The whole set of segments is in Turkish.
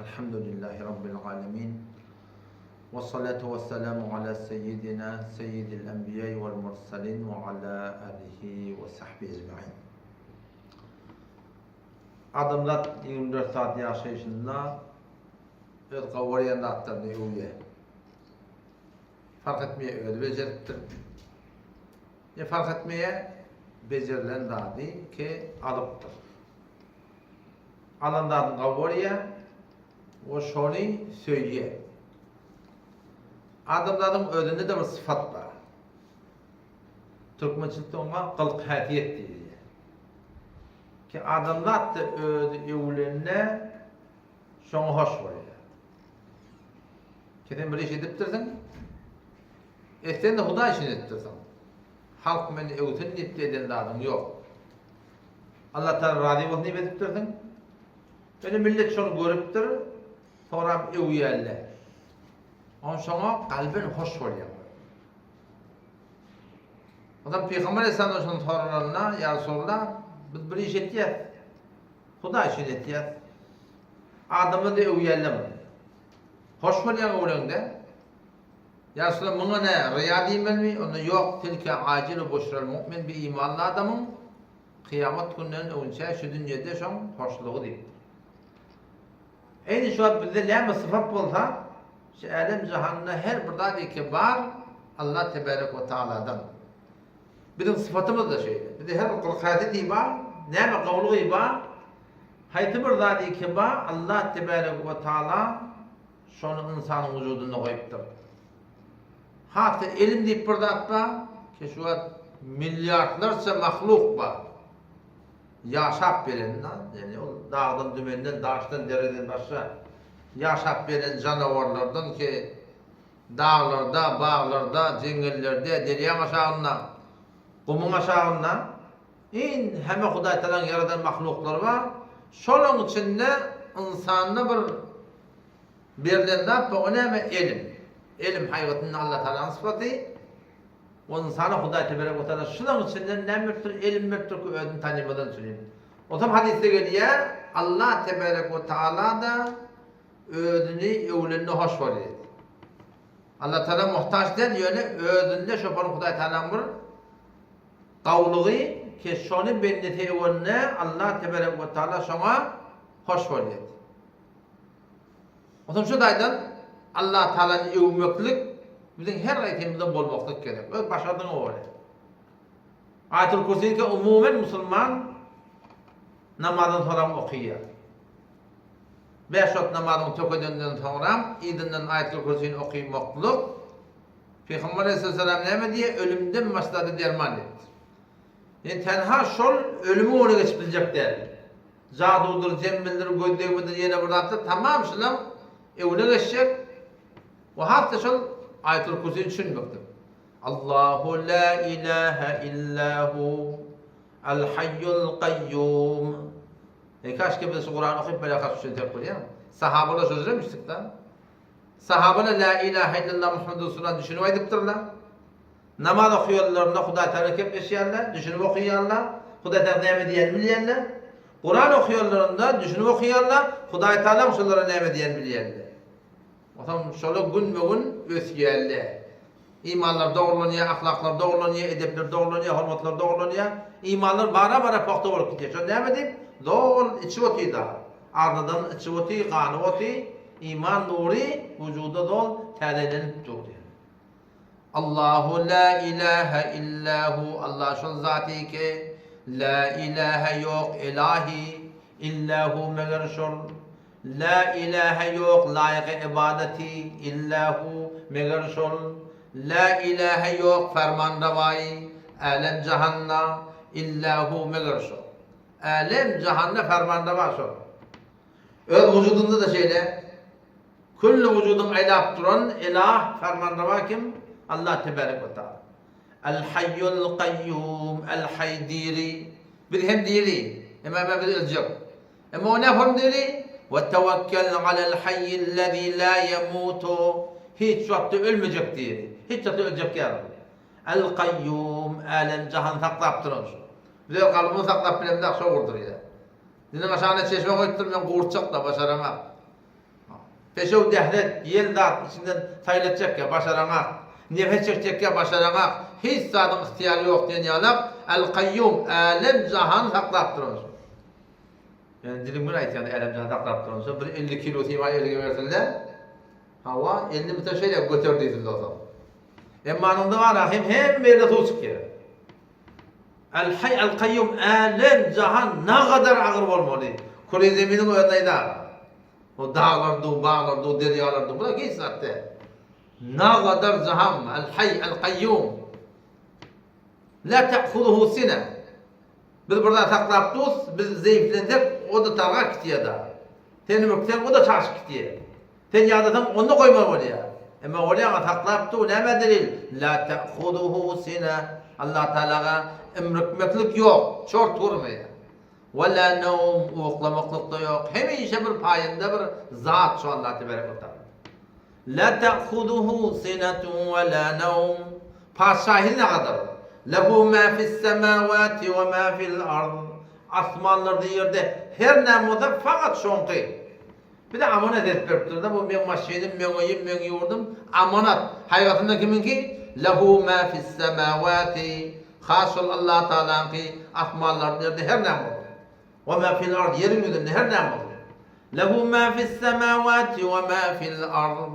Elhamdülillahi Rabbil alemin. Ve salatu ve selamu ala seyyidina seyyidil enbiya vel mursalin ve ala alihi ve sahbihi ecmaîn. Adamlar 24 saat yaşayışında öz qawariyanda atlarını öyle. Fark etmeye öyle beceriptir. Fark etmeye becerilen dadi ki alıptır. Alandan qawariya o şonu söyleye. Adamların özünde de bir sıfat var. Türkmençilikte ona kılkhatiyet diyor. Ki adamlar da öz evlerine şonu hoş var. Kedim bir iş ediptirsin, sen de Huda işini ettirsin. Halk beni evtin nipti eden adam yok. Allah Teala razı olsun nip ediptirsin. Beni millet şunu görüptir, sonra ev yerler. Ondan sonra kalbin hoş oluyor. Adam Peygamber Aleyhisselam'dan şunu sorarlarına, ya Resulullah, biz bir iş ettiyiz. Huda işini ettiyiz. Adamı da ev yerler. Hoş oluyor öğrende. Ya Resulullah, bana ne? Riya değil mi? Onu yok. Tilke acil boşral mümin bir imanlı adamın kıyamet günlerinin önce şu dünyada şun hoşluğu değil. Aynı şu an bizde lama sıfat olsa, şu alem cihanda her burada ki var Allah Tebarek ve Teala'dan. Bizim sıfatımız da şeydi. Bir de her kılkateti var, lama kavluğu var. Haytı burada ki var Allah Tebarek ve Teala şunu insanın vücuduna koyuptur. Hatta elim deyip burada atma ki şu an milyarlarca mahluk var. Yaşap verenden, yani o dağdan, dümenden, daştan, dereden başka yaşap veren canavarlardan ki dağlarda, bağlarda, cengellerde, deryan aşağında, kumun aşağında hem Huday Teala'nın yaradan mahluklar var. Şunun içinde insanda bir verilen de o ne? İlim. İlim hayatının Allah Teala'nın sıfatı. O insana Huday Tebarek ve Teala şunun içinde ne mürtür, ilim mürtür ki ödün tanımadan söyleyeyim. O zaman hadiste geliyor, Allah Tebarek ve Teala da ödünü, evlenini hoş veriyor. Allah Teala muhtaç değil, yani ödünde şopan Huday Teala'nın bir kavluğu ki şunu benneti evlenine Allah Tebarek ve Teala şuna hoş veriyor. O zaman şu daydan Allah Teala'nın evmeklik bizim her ayetimize bolmaklık gerek. Öz başladığın o öyle. Ayet-ül Kürsi'yi ki umumen Müslüman namazdan sonra okuyor. 5 vakit namazın töküdünden sonra idinden Ayet-ül Kürsi'yi okuymaklık Peygamber Aleyhisselam ne diye ölümden masladı derman etti. Yani tenha şol ölümü onu geçip bilecek der. Cadudur, cembildir, gözdevmidir, yine burada attı. Tamam şulam evine geçecek. Ve hatta şol Ayet-ül Kürsi'yi düşünmektir. Allahu la ilahe illahu el-hayyul qayyum. Kaç ki biz Kur'an okuyup böyle kaç şey yapıyor ya. Sahabalar sözlemiştik da. Sahabalar la ilahe illallah Muhammed Resulullah düşünüp ediptirler. Namaz okuyorlarında Huday Teala kep yaşayanlar, düşünüp okuyanlar, Huday Teala ne diyen bilenler. Kur'an okuyorlarında düşünüp okuyanlar, Huday Teala Resulullah ne diyen bilenler. O zaman şöyle gün ve gün ösüyerler. İmanlar doğrulanıyor, ahlaklar doğrulanıyor, edepler doğrulanıyor, hürmetler doğrulanıyor. İmanlar bara pakta olup gidiyor. Şöyle devam edeyim. Doğru içi otuyu da. Ardından içi otuyu, kanı otuyu, iman nuri, vücuda dol, tədəlenip durdu. Allahu la ilahe illahu, Allah şun zati ki, la ilahe yok ilahi, illahu meğer şun. La ilahe yok layık ibadeti, illahu meğer şun. La ilahe yok fermanravai, alem cahanna, illahu meğer şun. Alem cahanna fermanrava şun. Öz vücudunda da şeyle, kullu vücudun ilap duran ilah fermanrava kim? Allah Tebarek ve Teala. El-hayyul qayyum, el-haydiri. Bir hem diri, ama bir ilcak. Ama o ne form diri? وَتَوَكَّلْ عَلَى الْحَيِّ الَّذ۪ي لَا يَمُوتُ. Hiç vakti ölmeyecek diri. Hiç vakti ölecek ya Rabbi. El-qayyum, alem cahan saklap duran şu. Bir de kalbini saklap bilemde akşam vurdur ya. Dedim aşağına çeşme koyuttum ben kurtacak da başaramak. Peşev dehret, yel dat içinden sayılacak başaramak, nefes çekecek başaramak, hiç zadın ihtiyarı yok diyen yalak, el-kayyum, alem cahanı saklap durmuş. Yani dilim bunu ayet yani alem cahanı saklap durmuş. Bir 50 kilo sima elge versinler, hava 50 metre şeyle götürdüydü o zaman. Emanında var rahim hem böyle tuğ çıkıyor. El-hay, el-kayyum, alem cahan ne kadar ağır olmalı. Kure zeminin önündeydi. O dağlardı, bağlardı, deryalardı. Bu da geç zaten. Ne kadar zaham. El-hay, el-kayyum. La te'khuduhu sine. Biz burada saklap tuz, biz zayıflendik, o da targa gidiyor da. Seni mükten, o da çarşı gidiyor. Sen yadatan onu koyma oraya. Ama oraya saklap tuz, ne delil? La te'khuduhu sine. Allah Teala'ga emrikmeklik yok, çort vurmaya. وَلَا نَوْمُ uğuklamaklık da yok. Hemişe bir payında bir zat şu Allah Tebarek ve Teala. لَا تَأْخُذُهُ سِنَةٌ وَلَا نَوْمُ Padişahı ne kadar? لَهُ مَا فِي السَّمَاوَاتِ وَمَا فِي الْأَرْضِ Asmanlarda yerde her nemada fakat şonqı. Bir de amanat edip veriptir. Bu men maşinim, men oyum, men yurdum. Amanat. Hayatında kiminki? لَهُ مَا فِي السَّمَاوَاتِ Hasıl Allah Teala'nın ki asmanlarda yerde her nemada. وَمَا فِي الْأَرْضِ yerin yüzünde her ne var? لَهُ مَا فِي السَّمَاوَاتِ وَمَا فِي الْأَرْضِ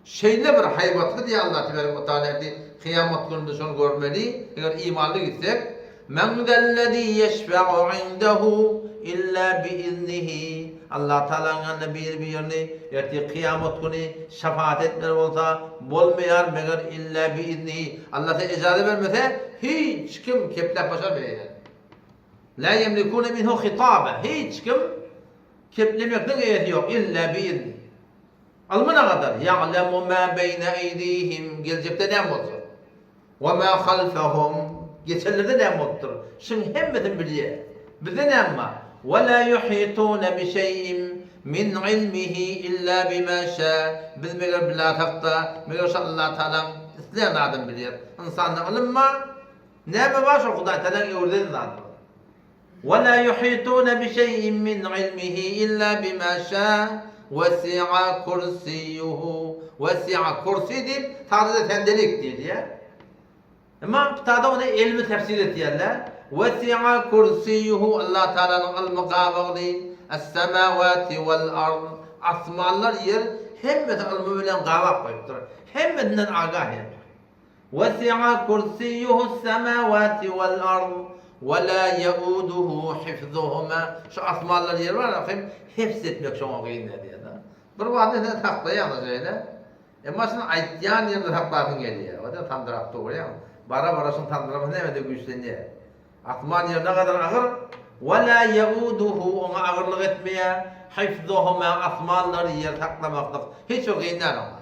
Şeyle bir haybatlı diye Allah Tebarek ve Teala kıyamet gününde şunu görmeli. Eğer imanlı gitsek مَنْ ذَا يَشْفَعُ عِنْدَهُ إِلَّا بِإِذْنِهِ Allah Teala'nın yanında bir yerini erti kıyamet günü şefaat etmeler olsa bolmayar meğer illa biiznihi Allah Teala icazet vermese hiç kim keplep başarmıyor. La yemlikune minhu hitaba. Hiç kim keplemekten eyeti yok. İlla biizni. Almana kadar. Ya'lemu ma beyne eydihim. Gelecekte ne olacak? Ve ma halfahum. Geçenlerde ne olacak? Şimdi hemmetin biliyor. Bize ne ama? Ve la yuhitune bi şeyin min ilmihi illa bima şa. Biz meğer bilatakta, meğer Allah Teala isteyen adam biliyor. İnsanın ilmi ne mi var? O Kuday Teala öğredi zaten. وَلَا يُحِيطُونَ بِشَيْءٍ مِّنْ عِلْمِهِ إِلَّا بِمَا شَاءَ وَسِعَ كُرْسِيُّهُ وَسِعَ kursi deyip tadada tendelik diyor ya. Ama tada ona ilmi tefsir ettiyerler. وَسِعَ كُرْسِيُّهُ Allah Teala'nın ilmi kavgalı es-semavati vel-ard asmanlar yer hemmeti ilmi bilen kavak koyuptur. Hemmetinden agah yer. وَسِعَ كُرْسِيُّهُ السَّمَاوَاتِ وَالْأَرْضِ وَلَا يَؤُودُهُ حِفْظُهُمَا Şu asmanlar yer var ya, hepsi etmek şuna okuyun ne diye da. Bir vadide ne taklayan öyle. Ama şimdi aytyan yerinde taklasın geliyor. O da tandırak doğru ya. Bara şunu tandıramı ne de güçleniyor. Asman yer ne kadar ağır? وَلَا يَؤُودُهُ Ona ağırlık etmeye حِفْظُهُمَا Asmanlar yer taklamaklık. Hiç okuyun ne ama.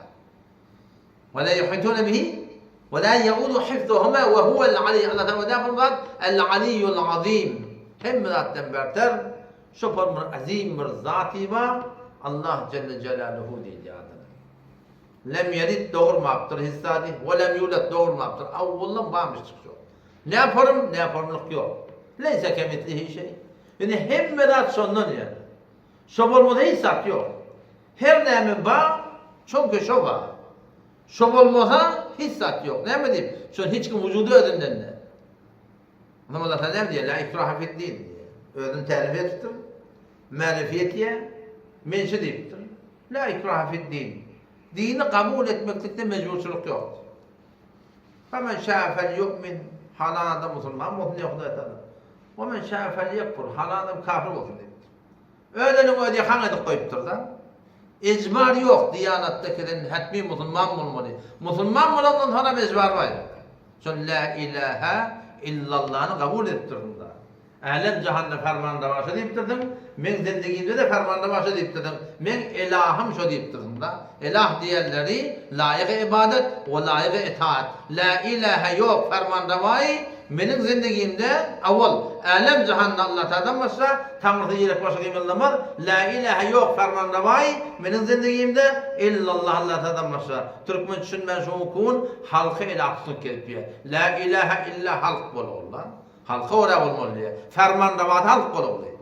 وَلَا يُحِيطُونَ بِهِ ولا يؤود حفظهما وهو العلي الله تعالى فرماد العلي العظيم هم ذاتن برتر شوفر من عظيم من ذاتي ما الله جل جلاله دiyadi. Lem yelid doğurmaktır hissadi ve lem yulad doğurmaktır. Avvallan varmış çıkıyor. Ne yaparım? Ne yaparımlık yok. Leyse kemitlihi şey. Yani hem medat sondan yani. Şobolmada hissat yok. Her neyme var çünkü şoba. Şobolmada hissat yok. Ne mi diyeyim? Şu an hiç kim vücudu ödünden ne? Ama Allah Teala ne diyor? La ikraha fid din diyor. Ödün tarif ettim. Marifiyetiye menşe deyiptir. La ikraha fid din. Dini kabul etmeklikte mecburçuluk yok. Famen şâ fel yu'min halan adam Müslüman muhtemelen yok da etanır. Ve men şâ fel yekfur halan adam kafir olsun deyiptir. Ödenin ödeye kan edip koyuptur da. İcbar yok Diyanet'tekilerin hatmi Müslüman olmalı. Müslüman olanın sonra icbar var. Çünkü la ilahe illallah'ını kabul ettirdim da. Alem cihanna fermanında başa deyiptirdim. Men zindigimde de fermanında başa deyiptirdim. Men ilahım şu deyiptirdim da. İlah diyenleri layık ibadet ve layık itaat. La ilahe yok fermanında var. Menin zindagimde avval alem cihanna Allah Teala'dan başka Tanrı'da yerek başka kimillemez. La ilahe yok fermanında var. Menin zindagimde illallah Allah Teala'dan başka. Türkmen düşünmen şu okun halkı ile aksın kelpiyor. La ilahe illa halk bol Allah. Halkı oraya olmalı diye. Fermanında var halk bol oluyor.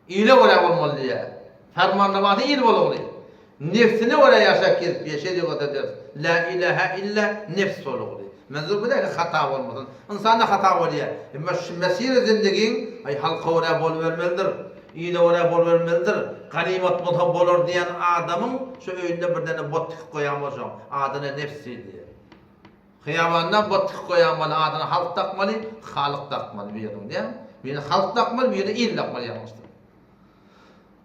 İle oraya olmalı diye. Fermanında var il bol oluyor. Nefsini oraya yaşak kesip yaşayacak o da der. La ilahe illa nefs oluyor. Menzur bu da hata olmasın. İnsanda hata oluyor. Ama şu mesire zindegin ay halka oraya bol vermelidir. İyi de oraya bol vermelidir. Ganimet bolur diyen adamın şu önünde bir tane botuk koyamazım. Adına nefsi diye. Hıyavandan botuk koyamalı. Adına halk takmalı, halık takmalı bir yerim diye. Bir halk takmalı, bir yere il takmalı yanmıştır.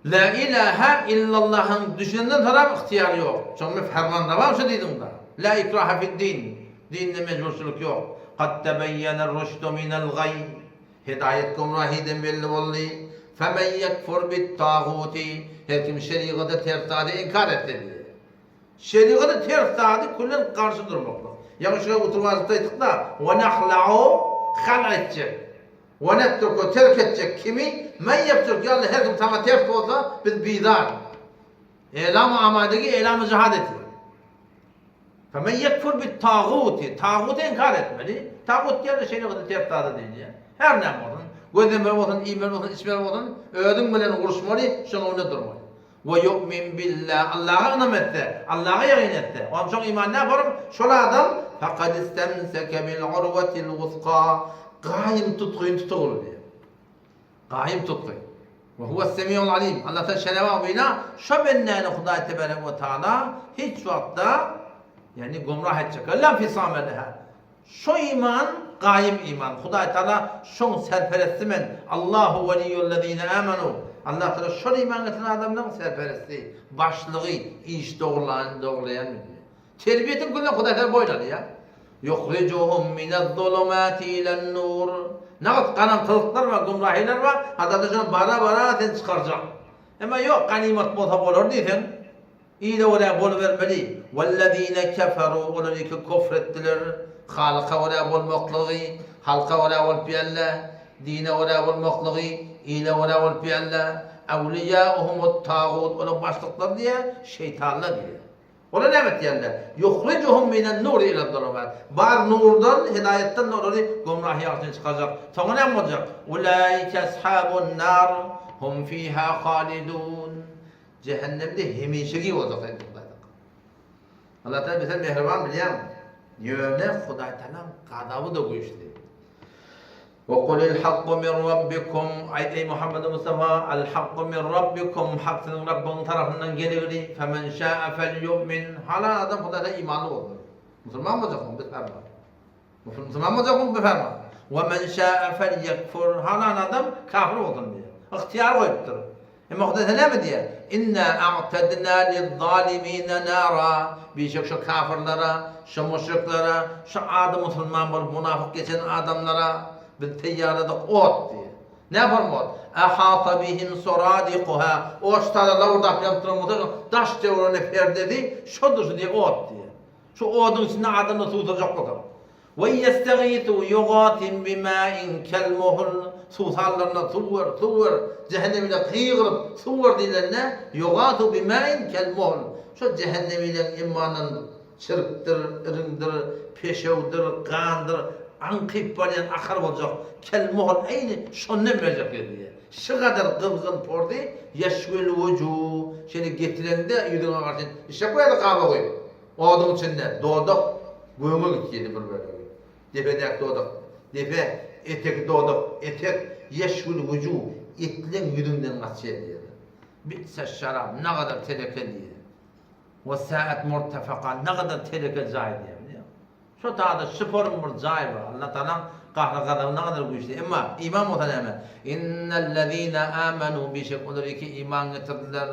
La ilahe illallah'ın düşünden taraf ihtiyarı yok. Çünkü fermanda var şu dedim da. La ikraha fid din. Dinde mecbursuluk yok. Kad tebeyyene rüştü minel gay. Hidayet gumrahiden belli oldu. Femen yekfur bit tağuti. Her kim şeriatı tertadi inkar etti. Şeriatı tertadi kullen karşı durmakla. Yani şuraya oturmazdık da ve nahla'u hal edecek. Ve netruku terk edecek kimi? Men yapacak ya Allah her kim tamam terk olsa biz bidar. Elam-ı amadeki elam-ı cihad etti. Femen yekfur bit tağuti. Tağutu inkar etmeli. Tağut diye de şeriatı tertadi diyeceğim. Her ne olsun. Gözlemler olsun, iman olsun, ismer olsun. Ödün bilen uğraşmalı, şuna önüne durmalı. Ve yu'min billah. Allah'a inam etti. Allah'a yakin etti. Onun için iman ne yaparım? Şöyle adam فَقَدْ اِسْتَمْسَكَ بِالْعُرْوَةِ الْوُثْقَى Gayim tutkuyun tutukul diye. Gayim tutkuyun. Ve huves-semî'ul alîm. Allah Teala şenevâbıyla şu bennâni Hudayi Tebarek ve Teala hiç vakta yani gumrah edecek. Allah fisâmeleha. Şu iman gayim iman. Hudayi Teala şun serperesti men. Allahu veliyyullezîne âmenû. Allah Teala şu iman getiren adamların serperesti, başlığı, iş doğrulayan mı diye. Terbiyetin kullan Hudayi Teala boyladı ya. Yukhricuhum minez-zulumati ilen-nur. Ne kadar karanlıklar var, gumrahiler var. Hatta da şunu bara sen çıkaracak. Ama yok ganimet bota bolur diysen. İyi de oraya bol vermeli. Vellezîne keferû onlar ki küfrettiler. Halka oraya bolmaklığı, halka oraya olup yalla, dine oraya bolmaklığı, ile oraya olup yalla. Evliyâuhumut tağut. Onun başlıkları diye şeytanlar diye. Ona ne evet yerler? Yukhricuhum minen nur ila zulumat. Bar nurdan, hidayetten nurları gumrahi altına çıkacak. Sonra ne olacak? Ulaike ashabun nar hum fiha halidun. Cehennemde hemişegi olacak. Allah Teala bize mehriban bilen yöne Hudayi Teala gadabı da koyuştu. وَقُلِ الْحَقُّ مِنْ رَبِّكُمْ Ey Muhammed Mustafa الْحَقُّ مِنْ رَبِّكُمْ Hak senin Rabbinin tarafından gelir. فَمَنْ شَاءَ فَلْيُؤْمِنْ Hala adam Hudayda imanlı olur. Müslüman mı olacak mı? Bir ferman. Müslüman mı olacak mı? Bir ferman. وَمَنْ شَاءَ فَلْيَكْفُرْ Hala adam kafir olsun diye. İhtiyar koyuptur. Ama Hudayda ne mi diye? İnna a'tadna lizzalimin nara. Birçok şu kafirlere, şu müşriklere, şu adı Müslüman bulup münafık geçen adamlara bir teyyarada ot diye. Ne yapalım ot? Ahata bihim suradiquha. O ştada orada yaptırılmadı. Taş devrine perdedi. Şudur diye ot diye. Şu odun içinde adamı tutacak bakalım. Ve yestaghitu yugatim bima'in kelmuhul. Susallarına tuvar. Cehennemiyle kıyırıp tuvar diyenlerine yugatu bima'in kelmuhul. Şu cehennemiyle imanın çırptır, ırındır, peşevdir, kandır. Ankip balen akar olacak. Kelmuhul aynı şundan verecek diye. Şu kadar kıvgın pordu. Yeşvil vucuh. Şimdi getirende yüzüne karşı. İşte bu yerde kahve koyuyor. O adamın içinde doğduk. Göğüme gitti bir böyle. Depedek doğduk. Depe etek doğduk. Etek yeşvil vucuh. Etlen yüzünden kaçıyor diye. Bitse şarap ne kadar tehlikeli diye. Ve saat murtefaka ne kadar tehlikeli zahid diye. Şu taada sporun bir cayı var. Allah Teala kahra kadar ne kadar güçlü. Ama iman muhtemelen. İnnellezîne âmenû bir şey olur ki iman getirdiler.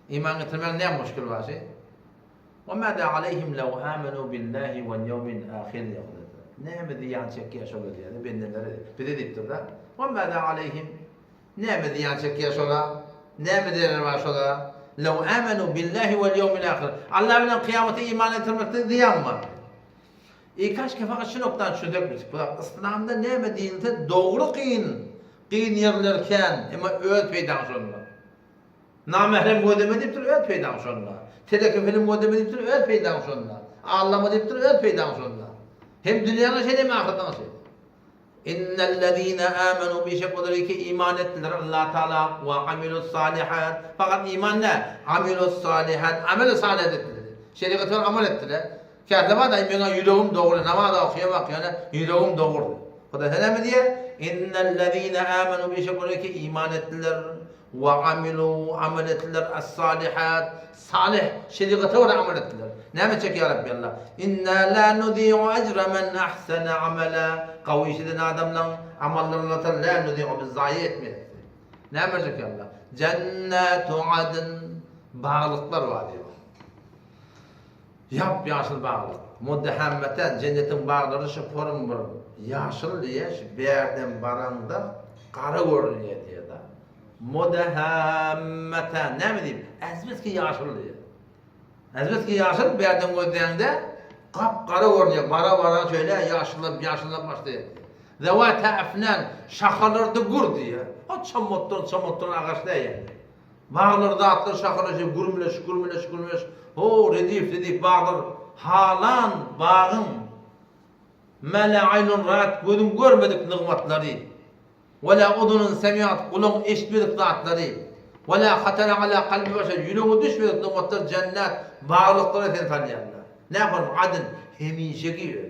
İman getirmek ne müşkül var şey? Ve mâdâ aleyhim lev âmenû billâhi vel yevmil âhir yapılır. Ne mi diyan çekiyor şöyle diye. Bendeleri bir de diptir da. Ve mâdâ aleyhim ne mi diyan çekiyor şöyle? Ne mi diyanlar var şöyle? Lev âmenû billâhi vel yevmil âhir. Allah bilen kıyamete iman getirmekte diyan mı? Kaç kefa şu noktadan şu dökmüştük. İslam'da ne mi değilse doğru kıyın yerlerken ama öğüt peydan sonra. Namahrem gödeme deyip dur öğüt peydan sonra. Telekefelim gödeme deyip dur öğüt peydan sonra. Ağlama deyip dur öğüt peydan sonra. Hem dünyanın şey mi ahiretten şey. İnnellezîne âmenû bişek odur ki iman ettiler Allah Teala ve amilus salihat. Fakat iman ne? Amilus salihat. Amel salih ettiler. Şeriatı amel ettiler. Kâdema da bana yüreğim doğru. Namaz okuyam yani yüreğim doğru. O da ne diye? İnnellezîne âmenû bişek odur ki iman ettiler ve amilû amel ettiler as-salihat. Salih şeriatı ve amel ettiler. Ne mi çekiyor Rabbi Allah? İnna la nudî'u ecre men ahsene amela. Kavişiden adamla amallarına la nudî'u biz zayi etmeyiz. Ne mi çekiyor Allah? Cennetu adın bağlıklar var diyor. Yap yaşıl bağlık. Muddehemmeten cennetin bağları şu form bir yaşıl diye şu bir yerden baranda kara görünüyor diye da. Muddehemmeten ne mi diyeyim? Ezbet ki yaşıl diye. Ezbet ki yaşıl bir yerden gördüğünde kapkara görünüyor. Bara şöyle yaşlılar başlıyor. Zevâte efnen şakalarda gur diye. O çamotton ağaçlar yani. Bağlarda atlar şakalar şey gurmüleş. O redif bağlar. Halan bağın. Mele aynun rahat gözüm görmedik nıgmatları. Ve la udunun semiyat kulun eşitmedik zaatları. Ve la hatara ala kalbi başa yüreğe düşmedik nıgmatlar cennet bağlıkları seni tanıyanlar. Ne yapalım adın hemişe giyiyor.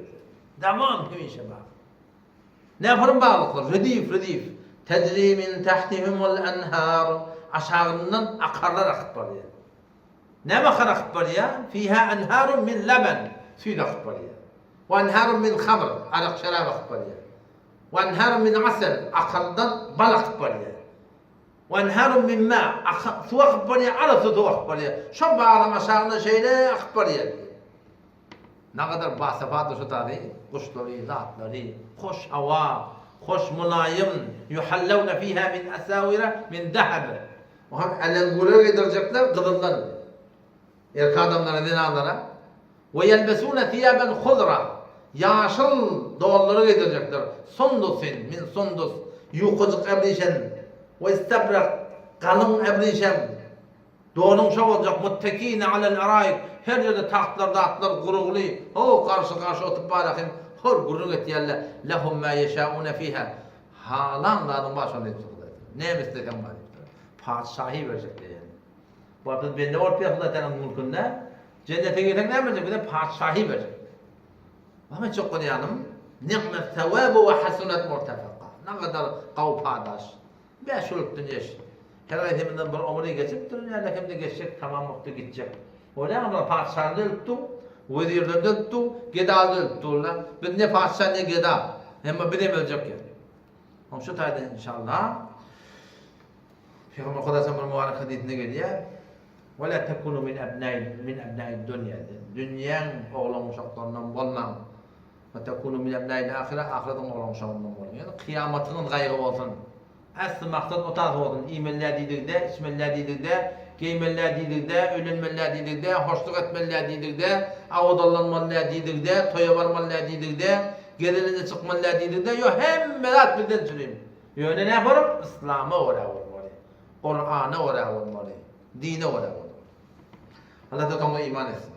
Devam hemişe bağ. Ne yapalım bağlıklar redif. Tecri min tahtihimul enhar. Aşağından akarlar akıp var ya. Ne bakar akıp var ya? Fiha enharun min leben. Süt akıp var ya. Ve enharun min khamr. Arak şarab akıp var ya. Ve enharun min asel. Akaldan bal akıp var ya. Ve enharun min ma. Su akıp var ya. Ara su akıp var ya. Şu bağlam aşağına şeyle akıp var ya. Ne kadar bahsefatı şu tabi. Kuşları, zatları, hoş hava, hoş mulayim. Yuhallevne fiha min asavira min dehebe. O hem ellen gurur getirecekler kızıldan. Erkek adamlara, dinarlara. Ve yelbesûne thiyaben hudra. Yaşıl doğalları getirecekler. Sundusin min sundus. Yukucuk ebrişen. Ve istebrak kalın ebrişen. Doğunun şov olacak. Muttekîne alel arayik. Her yerde tahtlarda atlar guruglu. O karşı otup barakim. Hor gurur getiyerler. Lehum ma yeşâûne fiha. Halanların başında tutulur. Ne mesleken var? Padişahı verecekler yani. Bu arada bende ortaya Allah'tan mülkünde cennete giden ne verecek? Bir de padişahı verecek. Ama çok konuyanım. Ni'met sevâbu ve hasunet murtefaka. Ne kadar kavpadaş. Beş olup dünyayış. Herhalde heminden bir umur'a geçip dünyayla hem de geçecek, tamam mutlu gidecek. Öyle ama padişahını öldü, vezirlerini öldü, gedalı öldü. Bir ne padişah ne geda. Hem bir de ölecek yani. Ama şu tayda inşallah Peygamber Kudas'ın bir mübarek hadisine geliyor. وَلَا تَكُنُوا مِنْ أَبْنَاءِ الدُّنْيَا. Dünyanın oğlan uşaklarından olmam. وَتَكُنُوا مِنْ أَبْنَاءِ الْآخِرَةِ Ahiretin oğlan uşaklarından olmam. Yani kıyametinin gayrı olsun. Aslı maksat o tarz olsun. İmeller dedik de, içmeller dedik de, giymeller dedik de, ölünmeller dedik de, hoşluk etmeller dedik de, avudallanmalar dedik de, toya varmalar dedik de, gelirine çıkmalar dedik de, yok hem merak birden süreyim. Yani ne yaparım? İslam'a oraya vurma. Kur'an'a oraya olmalı, dine oraya olmalı. Allah da iman etsin.